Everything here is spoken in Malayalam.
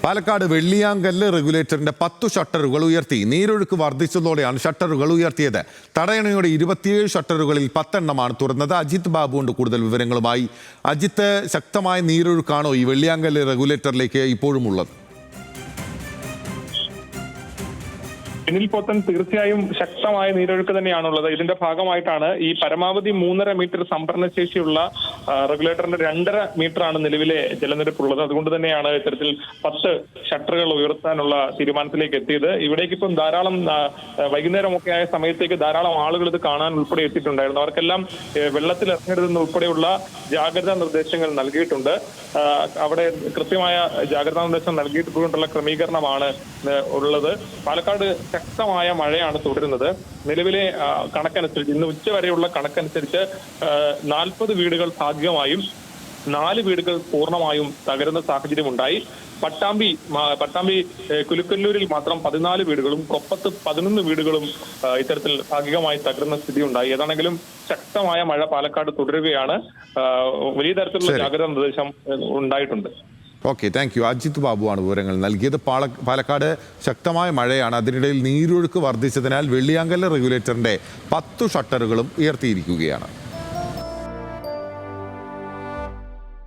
പാലക്കാട് വെള്ളിയാങ്കല്ല് റെഗുലേറ്ററിന്റെ 10 ഷട്ടറുകൾ ഉയർത്തി. നീരൊഴുക്ക് വർദ്ധിച്ചതോടെയാണ് ഷട്ടറുകൾ ഉയർത്തിയത്. തടയണയുടെ 27 ഷട്ടറുകളിൽ 10 എണ്ണമാണ് തുറന്നത്. അജിത് ബാബു ഉണ്ട് കൂടുതൽ വിവരങ്ങളുമായി. അജിത്ത്, ശക്തമായ നീരൊഴുക്കാണോ ഈ വെള്ളിയാങ്കല്ല് റെഗുലേറ്ററിലേക്ക് ഇപ്പോഴും ഉള്ളത്? പിന്നിൽ പോത്തൻ തീർച്ചയായും ശക്തമായ നീരൊഴുക്ക് തന്നെയാണുള്ളത്. ഇതിന്റെ ഭാഗമായിട്ടാണ് ഈ പരമാവധി 3.5 മീറ്റർ സംഭരണശേഷിയുള്ള റെഗുലേറ്ററിന്റെ 2.5 മീറ്ററാണ് നിലവിലെ ജലനിരപ്പുള്ളത്. അതുകൊണ്ട് തന്നെയാണ് ഇത്തരത്തിൽ 10 ഷട്ടറുകൾ ഉയർത്താനുള്ള തീരുമാനത്തിലേക്ക് എത്തിയത്. ഇവിടേക്ക് ഇപ്പം ധാരാളം വൈകുന്നേരമൊക്കെ ആയ സമയത്തേക്ക് ധാരാളം ആളുകൾ ഇത് കാണാൻ ഉൾപ്പെടെ എത്തിയിട്ടുണ്ടായിരുന്നു. അവർക്കെല്ലാം വെള്ളത്തിൽ ഇറങ്ങരുതെന്ന് ഉൾപ്പെടെയുള്ള ജാഗ്രതാ നിർദ്ദേശങ്ങൾ നൽകിയിട്ടുണ്ട്. അവിടെ കൃത്യമായ ജാഗ്രതാ നിർദ്ദേശം നൽകിയിട്ടുകൊണ്ടുള്ള ക്രമീകരണമാണ് ഉള്ളത്. പാലക്കാട് ശക്തമായ മഴയാണ് തുടരുന്നത്. നിലവിലെ കണക്കനുസരിച്ച് ഇന്ന് ഉച്ചവരെയുള്ള കണക്കനുസരിച്ച് 40 വീടുകൾ ഭാഗികമായും 4 വീടുകൾ പൂർണ്ണമായും തകരുന്ന സാഹചര്യം ഉണ്ടായി. പട്ടാമ്പി കുലുക്കല്ലൂരിൽ മാത്രം 14 വീടുകളും കൊപ്പത്ത് 11 വീടുകളും ഇത്തരത്തിൽ ഭാഗികമായി തകരുന്ന സ്ഥിതി ഉണ്ടായി. ഏതാണെങ്കിലും ശക്തമായ മഴ പാലക്കാട് തുടരുകയാണ്. വലിയ തരത്തിലുള്ള ജാഗ്രതാ നിർദ്ദേശം ഉണ്ടായിട്ടുണ്ട്. Okay, thank you. അജിത് ബാബുവാണ് വിവരങ്ങൾ നൽകിയത്. പാലക്കാട് ശക്തമായ മഴയാണ്. അതിനിടയിൽ നീരൊഴുക്ക് വർദ്ധിച്ചതിനാൽ വെള്ളിയാങ്കല്ല് റെഗുലേറ്ററിന്റെ 10 ഷട്ടറുകളും ഉയർത്തിയിരിക്കുകയാണ്.